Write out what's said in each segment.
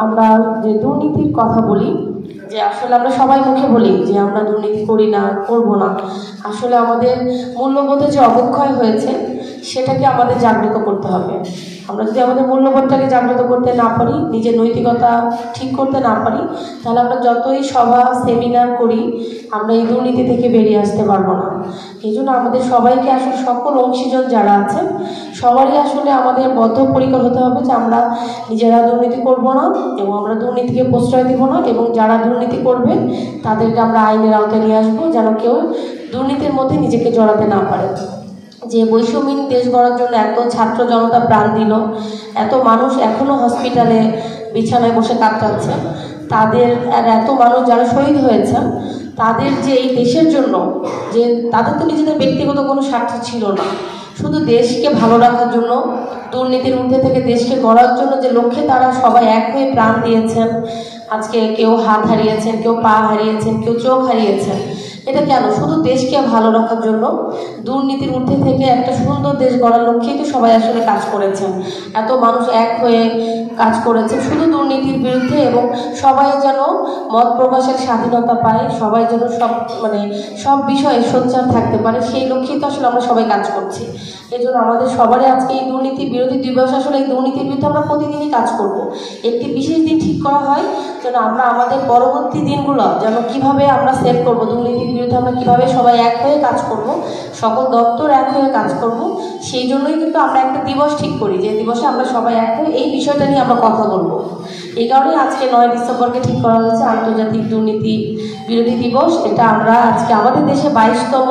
আমরা যে দুর্নীতির কথা বলি, যে আসলে আমরা সবাই মুখে বলি যে আমরা দুর্নীতি করি না, করব না, আসলে আমাদের মূল্যবোধে যে অবক্ষয় হয়েছে সেটাকে আমাদের জাগ্রত করতে হবে। আমরা যদি আমাদের মূল্যবোধটাকে জাগ্রত করতে না পারি, নিজের নৈতিকতা ঠিক করতে না পারি, তাহলে আমরা যতই সভা সেমিনার করি আমরা এই দুর্নীতি থেকে বেরিয়ে আসতে পারবো না। এই জন্য আমাদের সবাইকে আসলে সকল অংশীজন যারা আছে সবারই আসলে আমাদের বদ্ধপরিকর হতে হবে যে আমরা নিজেরা দুর্নীতি করব না এবং আমরা দুর্নীতিকে প্রশ্রয় দিব না, এবং যারা দুর্নীতি করবে তাদেরকে আমরা আইনের আওতায় নিয়ে আসবো, যেন কেউ দুর্নীতির মধ্যে নিজেকে জড়াতে না পারে। যে বৈষম্যহীন দেশ গড়ার জন্য এত ছাত্র জনতা প্রাণ দিল, এত মানুষ এখনও হসপিটালে বিছানায় বসে কাটাচ্ছে, তাদের আর এত মানুষ যারা শহীদ হয়েছে, তাদের যে এই দেশের জন্য, যে তাদের তো নিজেদের ব্যক্তিগত কোনো স্বার্থ ছিল না, শুধু দেশকে ভালো রাখার জন্য, দুর্নীতির ঊর্ধ্বে থেকে দেশকে গড়ার জন্য যে লক্ষ্যে তারা সবাই এক হয়ে প্রাণ দিয়েছেন। আজকে কেউ হাত হারিয়েছেন, কেউ পা হারিয়েছেন, কেউ চোখ হারিয়েছেন। এটা কেন? শুধু দেশকে ভালো রাখার জন্য, দুর্নীতির ঊর্ধ্বে থেকে একটা সুন্দর দেশ গড়ার লক্ষ্যেই তো সবাই আসলে কাজ করেছেন। এত মানুষ এক হয়ে কাজ করেছে শুধু দুর্নীতির বিরুদ্ধে, এবং সবাই যেন মত প্রকাশের স্বাধীনতা পায়, সবাই যেন সব বিষয়ে সোচ্চার থাকতে পারে, সেই লক্ষ্যেই তো আসলে আমরা সবাই কাজ করছি। এই জন্য আমাদের সবারই আজকে এই দুর্নীতি বিরোধী দিবস, আসলে এই দুর্নীতির বিরুদ্ধে আমরা প্রতিদিনই কাজ করব। একটি বিশেষ দিন ঠিক করা হয় যেন আমরা আমাদের পরবর্তী দিনগুলো যেন কিভাবে আমরা সেভ করব, দুর্নীতির বিরুদ্ধে আমরা কিভাবে সবাই এক হয়ে কাজ করব, সকল দপ্তর এক হয়ে কাজ করব। সেই জন্যই কিন্তু আমরা একটা দিবস ঠিক করি, যে দিবসে আমরা সবাই এক হয়ে এই বিষয়টা নিয়ে আমরা কথা বলবো। এই কারণেই আজকে 9 ডিসেম্বরকে ঠিক করা হয়েছে আন্তর্জাতিক দুর্নীতি বিরোধী দিবস। এটা আমরা আজকে আমাদের দেশে 22তম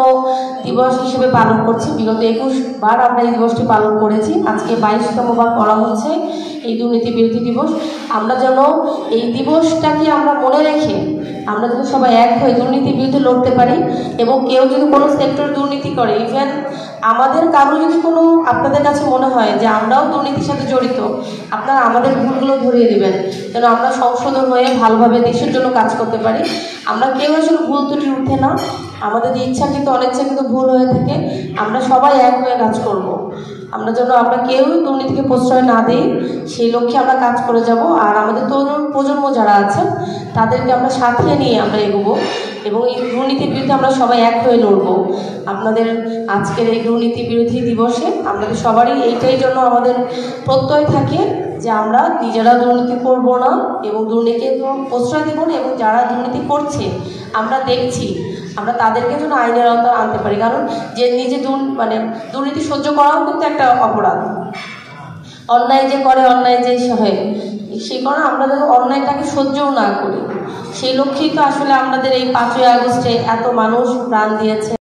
দিবস হিসেবে পালন করছি। বিগত 21 বার আমরা এই দিবসটি পালন করেছি, আজকে 22তম বার করা হচ্ছে এই দুর্নীতি বিরোধী দিবস। আমরা যেন এই দিবসটাকে আমরা মনে রেখে আমরা যেন সবাই এক হয়ে দুর্নীতির বিরুদ্ধে লড়তে পারি, এবং কেউ যদি কোনো সেক্টর দুর্নীতি করে, ইভেন আমাদের কারো যদি কোনো আপনাদের কাছে মনে হয় যে আমরাও দুর্নীতির সাথে জড়িত, আপনারা আমাদের ভুলগুলো ধরিয়ে দেবেন, যেন আমরা সংশোধন হয়ে ভালোভাবে দেশের জন্য কাজ করতে পারি। আমরা কেউ আসলে ভুল ত্রুটি উঠে না, আমাদের ইচ্ছাকৃত অনিচ্ছাকৃত ভুল হয়ে থাকে, আমরা সবাই এক হয়ে কাজ করব। আমরা যেন আমরা কেউ দুর্নীতিকে প্রশ্রয় না দিই, সেই লক্ষ্যে আমরা কাজ করে যাব। আর আমাদের তরুণ প্রজন্ম যারা আছে তাদেরকে আমরা সাথে নিয়ে আমরা এগোবো, এবং এই দুর্নীতির বিরুদ্ধে আমরা সবাই এক হয়ে লড়ব। আপনাদের আজকের এই দুর্নীতি বিরোধী দিবসে আমাদের সবারই এইটাই জন্য আমাদের প্রত্যয় থাকে যে আমরা নিজেরা দুর্নীতি করব না এবং দুর্নীতিকে প্রশ্রয় দেব না, এবং যারা দুর্নীতি করছে আমরা দেখছি, আমরা তাদেরকে যেন আইনের আওতায় আনতে পারি। কারণ যে নিজে দুর্নীতি সহ্য করাও কিন্তু একটা অপরাধ। অন্যায় যে করে, অন্যায় যে সহে, সেই কারণে আমরা যেন অন্যায়টাকে সহ্যও না করি, সেই লক্ষ্যেই তো আসলে আমাদের এই 5ই আগস্টে এত মানুষ প্রাণ দিয়েছে।